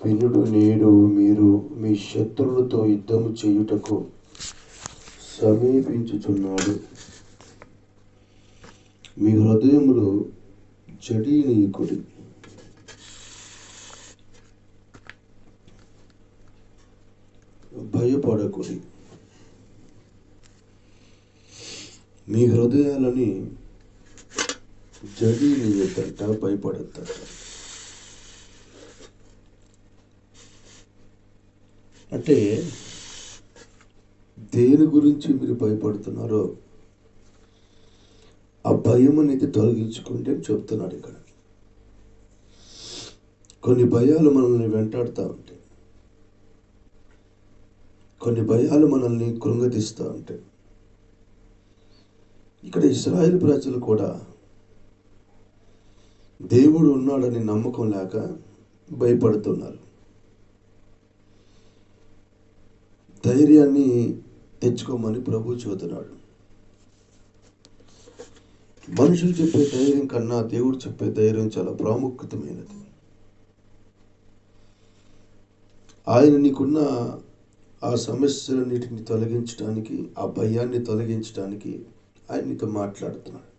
వినుడు, నేడు మీరు మీ శత్రువులతో యుద్ధము చేయుటకు సమీపించుచున్నాడు. మీ హృదయములు జడియనీయకుడి. భయపడకుడి. మీ హృదయాలని జడియనీయద్దట, భయపడద్దట. అంటే దేని గురించి మీరు భయపడుతున్నారో ఆ భయం అనేది తొలగించుకోండి అని చెప్తున్నాడు ఇక్కడ. కొన్ని భయాలు మనల్ని వెంటాడుతూ ఉంటాయి, కొన్ని భయాలు మనల్ని కృంగతీస్తూ ఉంటాయి. ఇక్కడ ఇశ్రాయేలు ప్రజలు కూడా దేవుడు ఉన్నాడని నమ్మకం లేక భయపడుతున్నారు. ధైర్యాన్ని తెచ్చుకోమని ప్రభు చెబుతున్నాడు. మనుషులు చెప్పే ధైర్యం కన్నా దేవుడు చెప్పే ధైర్యం చాలా ప్రాముఖ్యతమైనది. ఆయన నీకున్న ఆ సమస్యలన్నిటిని తొలగించడానికి, ఆ భయాన్ని తొలగించడానికి ఆయన నీతో మాట్లాడుతున్నాడు.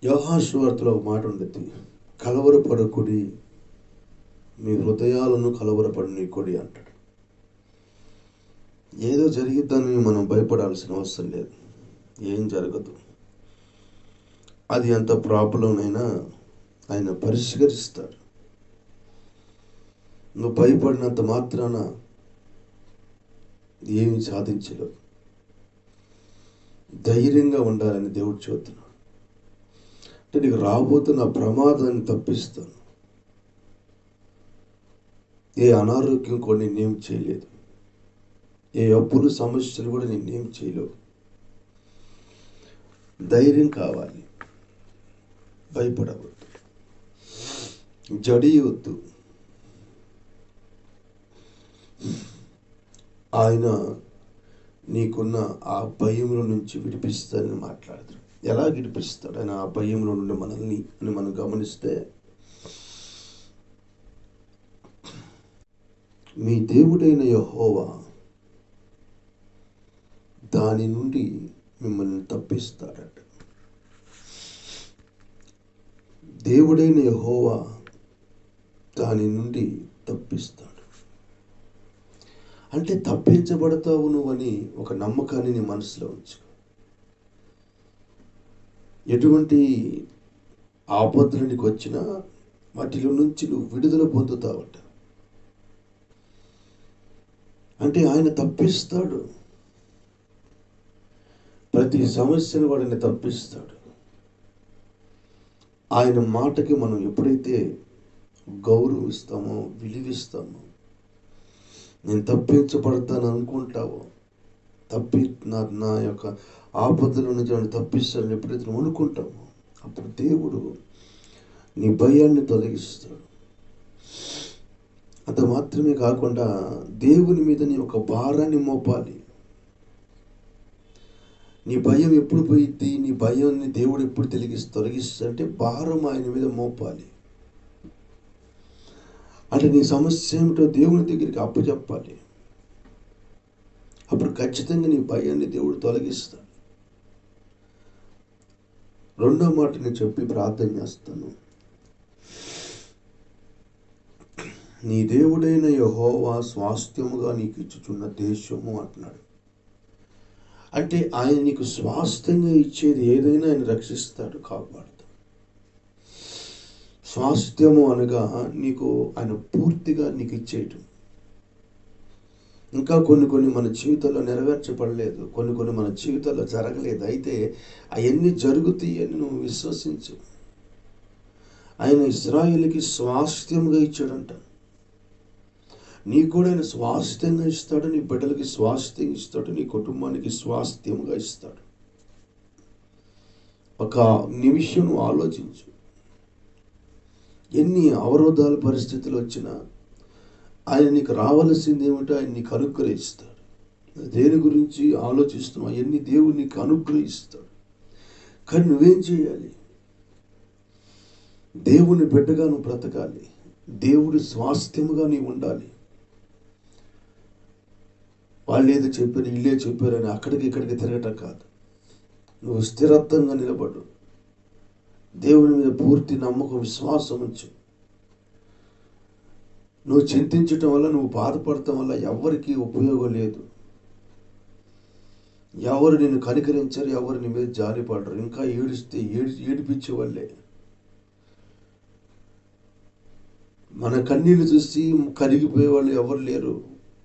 యోహాను సువార్తలో ఒక మాట ఉండేది, కలవరపడకుడి, మీ హృదయాలను కలవరపడనీయకుడి అంటాడు. ఏదో జరిగిద్దని మనం భయపడాల్సిన అవసరం లేదు. ఏం జరగదు. అది ఎంత ప్రాబ్లం అయినా ఆయన పరిష్కరిస్తాడు. నువ్వు భయపడినంత మాత్రాన ఏమి సాధించలేవు. ధైర్యంగా ఉండాలని దేవుడు చెబుతున్నాడు. అంటే నీకు రాబోతున్న ప్రమాదాన్ని తప్పిస్తాను. ఏ అనారోగ్యం కూడా నేనేం చేయలేదు, ఏ అప్పులు సమస్యలు కూడా నేనేం చేయలేవు. ధైర్యం కావాలి, భయపడవద్దు, జడియవద్దు. ఆయన నీకున్న ఆ భయంలో నుంచి విడిపిస్తాడని మాట్లాడతాడు. ఎలా విడిపిస్తాడు ఆయన ఆ భయంలో నుండి మనల్ని అని మనం గమనిస్తే, మీ దేవుడైన యెహోవా దాని నుండి మిమ్మల్ని తప్పిస్తాడట. దేవుడైన యెహోవా దాని నుండి తప్పిస్తాడు. అంటే తప్పించబడతావు నువ్వని ఒక నమ్మకాన్ని నీ మనసులో ఉంచు. ఎటువంటి ఆపదలు నీకు వచ్చినా వాటిలో నుంచి నువ్వు విడుదల పొందుతావట. అంటే ఆయన తప్పిస్తాడు. ప్రతి సమస్యను వాడిని తప్పిస్తాడు. ఆయన మాటకి మనం ఎప్పుడైతే గౌరవిస్తామో, విలువిస్తామో, నేను తప్పించబడతాను అనుకుంటావో, నా యొక్క ఆపదల నుంచి నన్ను తప్పిస్తానని ఎప్పుడైతే నువ్వు అనుకుంటావో, అప్పుడు దేవుడు నీ భయాన్ని తొలగిస్తాడు. అంత మాత్రమే కాకుండా దేవుని మీద నీ ఒక భారాన్ని మోపాలి. నీ భయం ఎప్పుడు పోయిద్ది, నీ భయాన్ని దేవుడు ఎప్పుడు తొలగిస్తాడు అంటే భారం ఆయన మీద మోపాలి. అంటే నీ సమస్య ఏమిటో దేవుని దగ్గరికి అప్పచెప్పాలి. అప్పుడు ఖచ్చితంగా నీ భయాన్ని దేవుడు తొలగిస్తాడు. రెండో మాట నేను చెప్పి ప్రార్థన చేస్తాను. నీ దేవుడైన యెహోవా స్వాస్థ్యముగా నీకు ఇచ్చుచున్న దేశము అంటున్నాడు. అంటే ఆయన నీకు స్వాస్థ్యంగా ఇచ్చేది ఏదైనా ఆయన రక్షిస్తాడు, కాపాడుతాడు. స్వాస్థ్యము అనగా నీకు ఆయన పూర్తిగా నీకు ఇచ్చేయటం. ఇంకా కొన్ని మన జీవితంలో నెరవేర్చబడలేదు, కొన్ని మన జీవితంలో జరగలేదు. అయితే అవన్నీ జరుగుతాయి అని నువ్వు విశ్వసించు. ఆయన ఇశ్రాయేలుకి స్వాస్థ్యంగా ఇచ్చాడంట. నీకు కూడా ఆయన స్వాస్థ్యంగా ఇస్తాడు, నీ బిడ్డలకి స్వాస్థ్యం ఇస్తాడు, నీ కుటుంబానికి స్వాస్థ్యంగా ఇస్తాడు. ఒక నిమిషం నువ్వు ఆలోచించు. ఎన్ని అవరోధాల పరిస్థితులు వచ్చినా ఆయన నీకు రావాల్సింది ఏమిటో ఆయన నీకు అనుగ్రహిస్తాడు. దేని గురించి ఆలోచిస్తున్నావు అవన్నీ దేవుడు నీకు అనుగ్రహిస్తాడు. కానీ నువ్వేం చేయాలి? దేవుని బిడ్డగా నువ్వు బ్రతకాలి. దేవుడి స్వాస్థ్యముగా నీవు ఉండాలి. వాళ్ళు ఏదో చెప్పారు, ఇల్లే చెప్పారు అని అక్కడికి ఇక్కడికి తిరగటం కాదు. నువ్వు స్థిరత్వంగా నిలబడు. దేవుని మీద పూర్తి నమ్మకం, విశ్వాసం ఉంచు. నువ్వు చింతించటం వల్ల, నువ్వు బాధపడటం వల్ల ఎవరికి ఉపయోగం లేదు. ఎవరు నిన్ను కనికరించరు, ఎవరు నీ మీద జాలిపడరు. ఇంకా ఏడిస్తే ఏడిపించే వాళ్ళే. మన కన్నీళ్ళు చూసి కరిగిపోయే వాళ్ళు ఎవరు లేరు.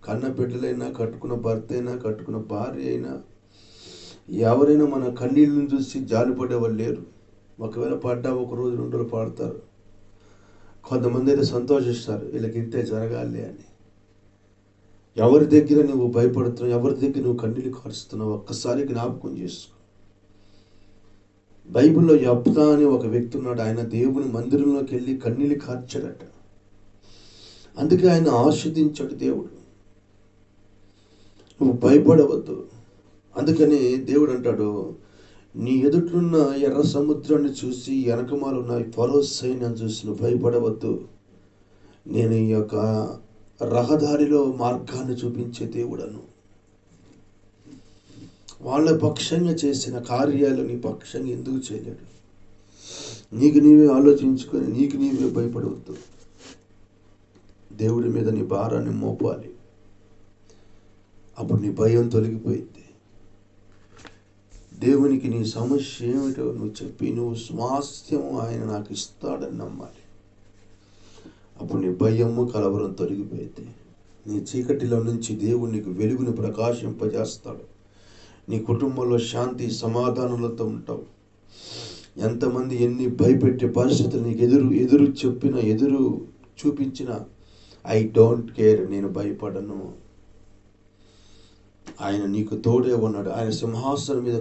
కన్న బిడ్డలైనా, కట్టుకున్న భర్త అయినా, కట్టుకున్న భార్య అయినా, ఎవరైనా మన కన్నీళ్ళని చూసి జాలిపడేవాళ్ళు లేరు. ఒకవేళ పడ్డా ఒక రోజు 2 రోజులు పాడతారు. కొంతమంది అయితే సంతోషిస్తారు, వీళ్ళకి ఇంతే జరగాలి అని. ఎవరి దగ్గర నువ్వు భయపడుతున్నావు, ఎవరి దగ్గర నువ్వు కన్నీళ్ళు కారుస్తున్నావు, ఒక్కసారి జ్ఞాపకం చేసుకో. బైబిల్లో యెఫ్తా అని ఒక వ్యక్తి ఉన్నాడు. ఆయన దేవుని మందిరంలోకి వెళ్ళి కన్నీళ్ళు కార్చాడట. అందుకే ఆయన ఆస్వాదించాడు దేవుడు. నువ్వు భయపడవద్దు. అందుకని దేవుడు అంటాడు, నీ ఎదుటినున్న ఎర్ర సముద్రాన్ని చూసి వెనకమాలున్న ఫరో సైన్యాన్ని చూసి నువ్వు భయపడవద్దు. నేను ఈ యొక్క రహదారిలో మార్గాన్ని చూపించే దేవుడను. వాళ్ళ పక్షంగా చేసిన కార్యాలు నీ పక్షంగా ఎందుకు చేయలేడు? నీకు నీవే ఆలోచించుకొని నీకు నీవే భయపడవద్దు. దేవుడి మీద నీ భారాన్ని మోపాలి. అప్పుడు నీ భయం తొలగిపోయింది. దేవునికి నీ సమస్య ఏమిటో నువ్వు చెప్పి, నువ్వు స్వాస్థ్యం ఆయన నాకు ఇస్తాడని నమ్మాలి. అప్పుడు నీ భయము, కలవరం తొలగిపోయింది. నీ చీకటిలో నుంచి దేవుడు నీకు వెలుగుని ప్రకాశింపజేస్తాడు. నీ కుటుంబంలో శాంతి సమాధానాలతో ఉంటావు. ఎంతమంది ఎన్ని భయపెట్టే పరిస్థితులు నీకు ఎదురు చెప్పినా, ఎదురు చూపించిన, ఐ డోంట్ కేర్, నేను భయపడను. ఆయన నీకు తోడే ఉన్నాడు. ఆయన సింహాసనం మీద